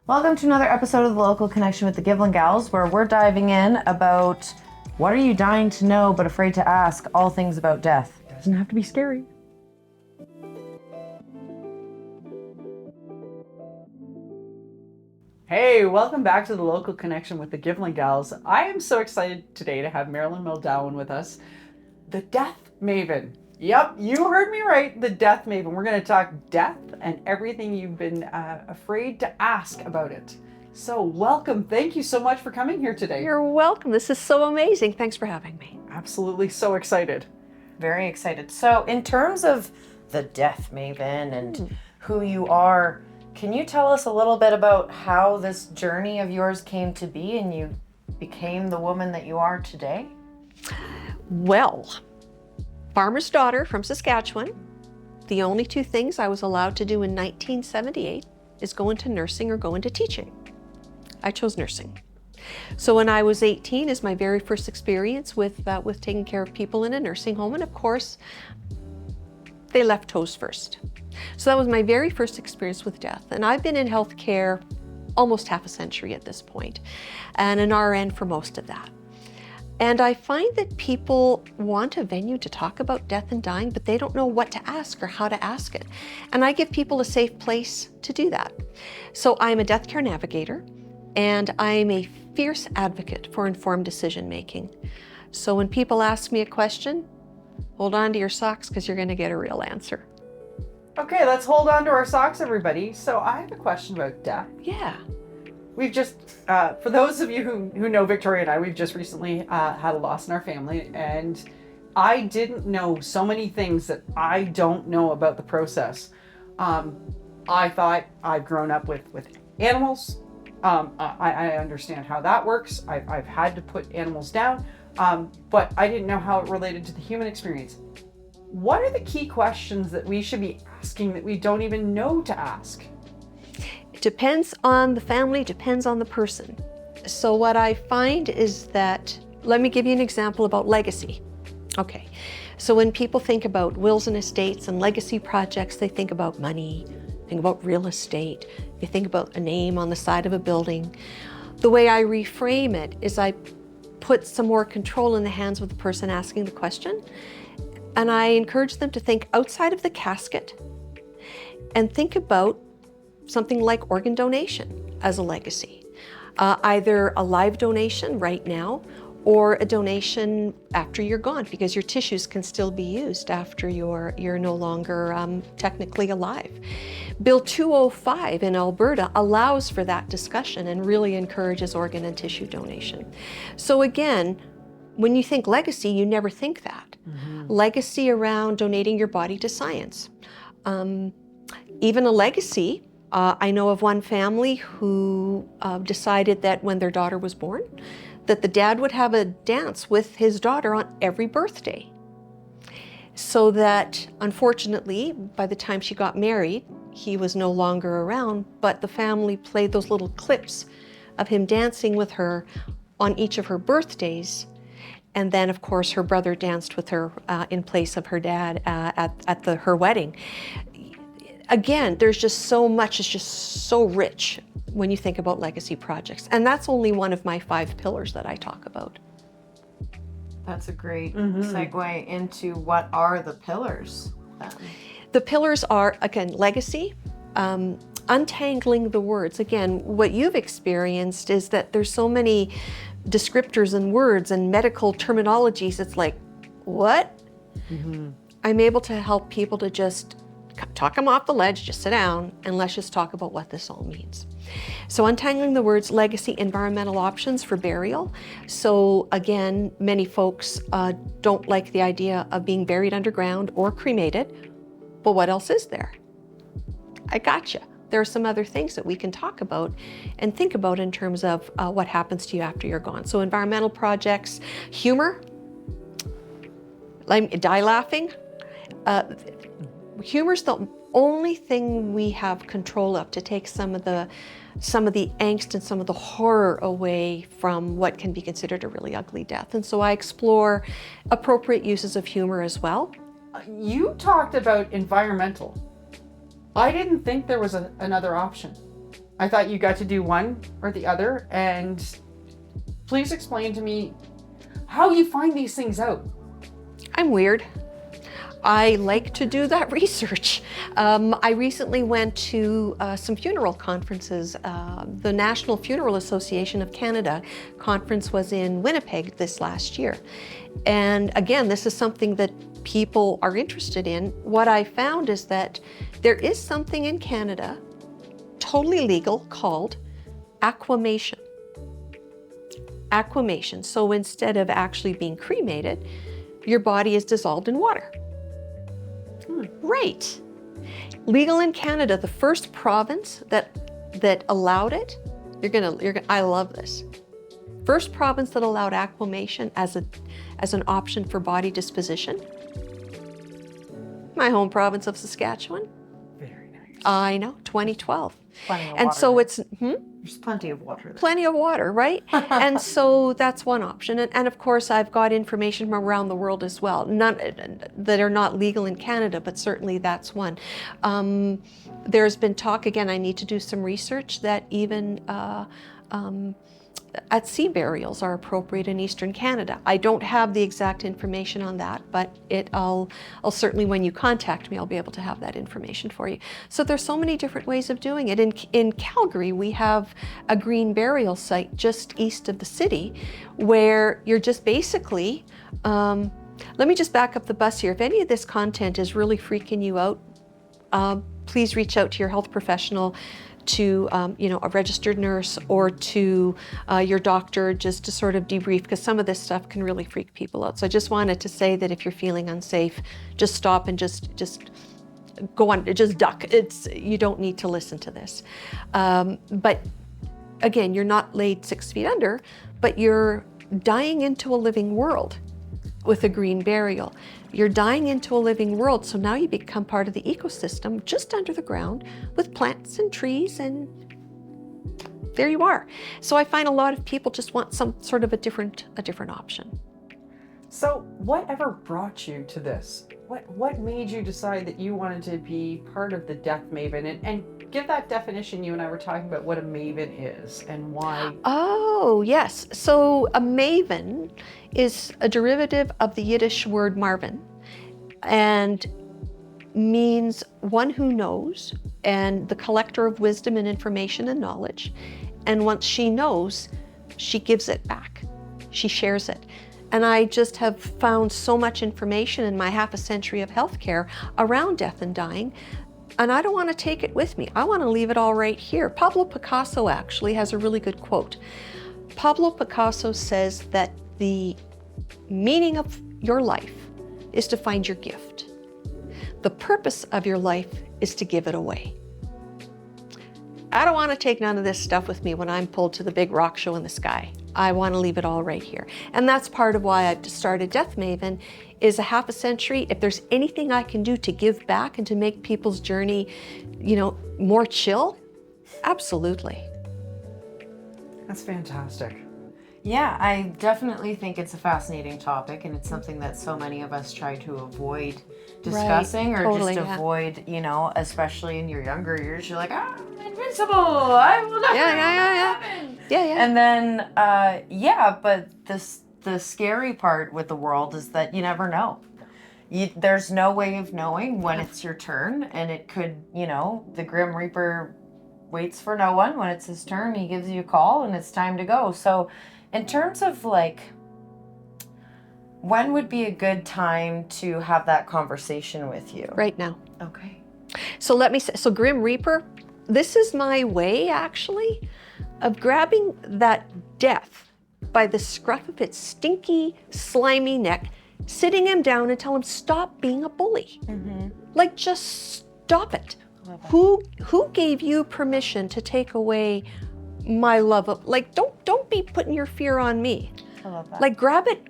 Welcome to another episode of The Local Connection with the Givlin Gals, where we're diving in about what are you dying to know but afraid to ask, all things about death. It doesn't have to be scary. Hey, welcome back to The Local Connection with the Givlin Gals. I am so excited today to have Marilyn Moldowan with us, the Death Maven. Yep, you heard me right, the Death Maven. We're going to talk death and everything you've been afraid to ask about it. So welcome. Thank you so much for coming here today. You're welcome. This is so amazing. Thanks for having me. Absolutely so excited. Very excited. So in terms of the Death Maven and who you are, can you tell us a little bit about how this journey of yours came to be and you became the woman that you are today? Well, farmer's daughter from Saskatchewan. The only two things I was allowed to do in 1978 is go into nursing or go into teaching. I chose nursing. So when I was 18 is my very first experience with taking care of people in a nursing home, and of course, they left toes first. So that was my very first experience with death. And I've been in healthcare almost half a century at this point, and an RN for most of that. And I find that people want a venue to talk about death and dying, but they don't know what to ask or how to ask it. And I give people a safe place to do that. So I'm a death care navigator, and I'm a fierce advocate for informed decision making. So when people ask me a question, hold on to your socks because you're going to get a real answer. Okay, let's hold on to our socks, everybody. So I have a question about death. Yeah. We've just, for those of you who know Victoria and I, we've just recently had a loss in our family, and I didn't know so many things that I don't know about the process. I thought I've grown up with animals. I understand how that works. I've had to put animals down, but I didn't know how it related to the human experience. What are the key questions that we should be asking that we don't even know to ask? It depends on the family, depends on the person. So what I find is that, let me give you an example about legacy. Okay, so when people think about wills and estates and legacy projects, they think about money, think about real estate, they think about a name on the side of a building. The way I reframe it is I put some more control in the hands of the person asking the question, and I encourage them to think outside of the casket and think about something like organ donation as a legacy. Either a live donation right now or a donation after you're gone, because your tissues can still be used after you're no longer technically alive. Bill 205 in Alberta allows for that discussion and really encourages organ and tissue donation. So again, when you think legacy, you never think that. Mm-hmm. Legacy around donating your body to science. Even a legacy, I know of one family who decided that when their daughter was born, that the dad would have a dance with his daughter on every birthday. So that, unfortunately, by the time she got married, he was no longer around, but the family played those little clips of him dancing with her on each of her birthdays. And then, of course, her brother danced with her in place of her dad at her wedding. Again, there's just so much, it's just so rich when you think about legacy projects. And that's only one of my 5 pillars that I talk about. That's a great segue into what are the pillars then? The pillars are, again, legacy, untangling the words. Again, what you've experienced is that there's so many descriptors and words and medical terminologies. It's like, what? Mm-hmm. I'm able to help people to just talk them off the ledge, just sit down, and let's just talk about what this all means. So untangling the words, legacy, environmental options for burial. So again, many folks don't like the idea of being buried underground or cremated, but what else is there? I gotcha. There are some other things that we can talk about and think about in terms of what happens to you after you're gone. So environmental projects, humor, die laughing. Humor's the only thing we have control of to take some of the angst and some of the horror away from what can be considered a really ugly death. And so I explore appropriate uses of humor as well. You talked about environmental. I didn't think there was another option. I thought you got to do one or the other, and please explain to me how you find these things out. I'm weird. I like to do that research. I recently went to some funeral conferences. The National Funeral Association of Canada conference was in Winnipeg this last year. And again, this is something that people are interested in. What I found is that there is something in Canada, totally legal, called aquamation. Aquamation. So instead of actually being cremated, your body is dissolved in water. Right. Legal in Canada, the first province that allowed it, I love this. First province that allowed aquamation as an option for body disposition. My home province of Saskatchewan. Very nice. I know, 2012. Plenty of And water so there. it's There's plenty of water there. plenty of water, right? And so that's one option. And of course, I've got information from around the world as well, none that are not legal in Canada, but certainly that's one. There's been talk, again, I need to do some research, that even at sea burials are appropriate in Eastern Canada. I don't have the exact information on that, but I'll certainly, when you contact me, I'll be able to have that information for you. So there's so many different ways of doing it. In Calgary, we have a green burial site just east of the city where you're just basically, let me just back up the bus here. If any of this content is really freaking you out, please reach out to your health professional, to a registered nurse, or to your doctor, just to sort of debrief, because some of this stuff can really freak people out. So I just wanted to say that if you're feeling unsafe, just stop and just go on, just duck. You don't need to listen to this. But again, you're not laid 6 feet under, but you're dying into a living world with a green burial. You're dying into a living world, so now you become part of the ecosystem just under the ground with plants and trees, and there you are. So I find a lot of people just want some sort of a different option. So whatever brought you to this? What made you decide that you wanted to be part of the Death Maven? And give that definition. You and I were talking about what a maven is and why. Oh, yes. So a maven is a derivative of the Yiddish word marvin, and means one who knows, and the collector of wisdom and information and knowledge. And once she knows, she gives it back. She shares it. And I just have found so much information in my half a century of healthcare around death and dying, and I don't want to take it with me. I want to leave it all right here. Pablo Picasso actually has a really good quote. Pablo Picasso says that the meaning of your life is to find your gift. The purpose of your life is to give it away. I don't want to take none of this stuff with me when I'm pulled to the big rock show in the sky. I want to leave it all right here. And that's part of why I've started Death Maven, is a half a century. If there's anything I can do to give back and to make people's journey, more chill, absolutely. That's fantastic. Yeah, I definitely think it's a fascinating topic, and it's something that so many of us try to avoid discussing, Right, or totally, just yeah. avoid, especially in your younger years, you're like, I'm invincible, I will never happen. Yeah. And then, but the scary part with the world is that you never know. There's no way of knowing when it's your turn, and it could, the Grim Reaper waits for no one. When it's his turn, he gives you a call, and it's time to go. So in terms of when would be a good time to have that conversation with you? Right now. Okay. So let me say, so Grim Reaper, this is my way actually of grabbing that death by the scruff of its stinky, slimy neck, sitting him down and tell him, stop being a bully. Mm-hmm. Just stop it. Who gave you permission to take away my love of, don't be putting your fear on me. I love that.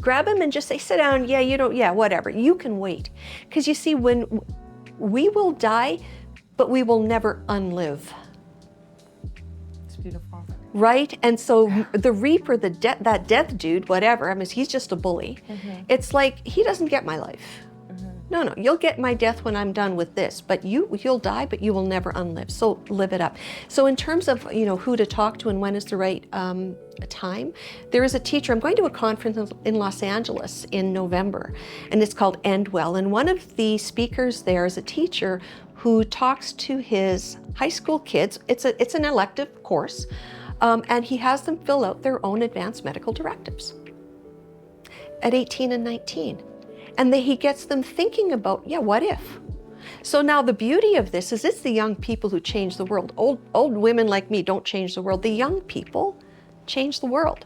Grab him and just say, sit down. Yeah, whatever. You can wait. Because you see, when we will die, but we will never unlive. It's beautiful. Right? And so the Reaper, that death dude, whatever, he's just a bully. Mm-hmm. It's like, he doesn't get my life. Mm-hmm. No, you'll get my death when I'm done with this, but you'll die, but you will never unlive. So live it up. So in terms of, who to talk to and when is the right time, there is a teacher. I'm going to a conference in Los Angeles in November, and it's called End Well. And one of the speakers there is a teacher who talks to his high school kids. It's an elective course, and he has them fill out their own advanced medical directives at 18 and 19. And he gets them thinking about, what if? So now the beauty of this is it's the young people who change the world. Old women like me don't change the world. The young people change the world.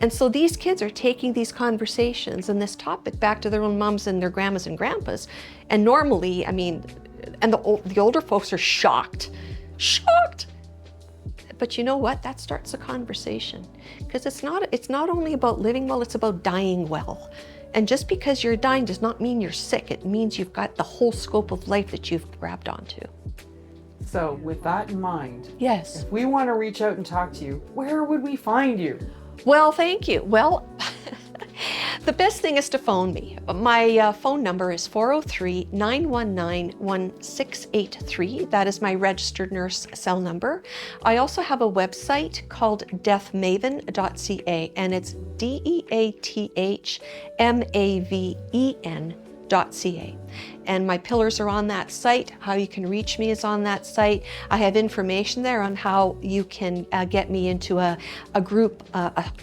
And so these kids are taking these conversations and this topic back to their own moms and their grandmas and grandpas. And normally, and the older folks are shocked. But you know what? That starts a conversation. Because it's not only about living well, it's about dying well. And just because you're dying does not mean you're sick. It means you've got the whole scope of life that you've grabbed onto. So with that in mind, yes, if we want to reach out and talk to you, where would we find you? Well, thank you. Well, the best thing is to phone me. My phone number is 403-919-1683. That is my registered nurse cell number. I also have a website called deathmaven.ca, and it's DEATHMAVEN.ca. And my pillars are on that site. How you can reach me is on that site. I have information there on how you can get me into a group,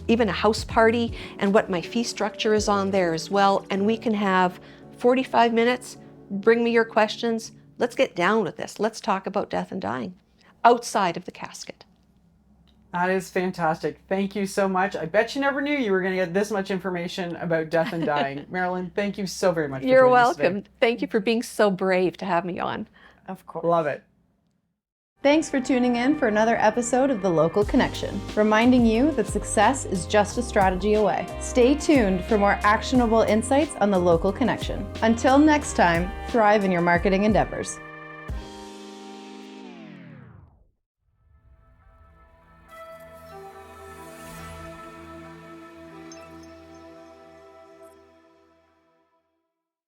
even a house party, and what my fee structure is on there as well. And we can have 45 minutes, bring me your questions. Let's get down with this. Let's talk about death and dying outside of the casket. That is fantastic. Thank you so much. I bet you never knew you were going to get this much information about death and dying. Marilyn, thank you so very much for You're joining us welcome. today. Thank you for being so brave to have me on. Of course. Love it. Thanks for tuning in for another episode of The Local Connection, reminding you that success is just a strategy away. Stay tuned for more actionable insights on The Local Connection. Until next time, thrive in your marketing endeavors.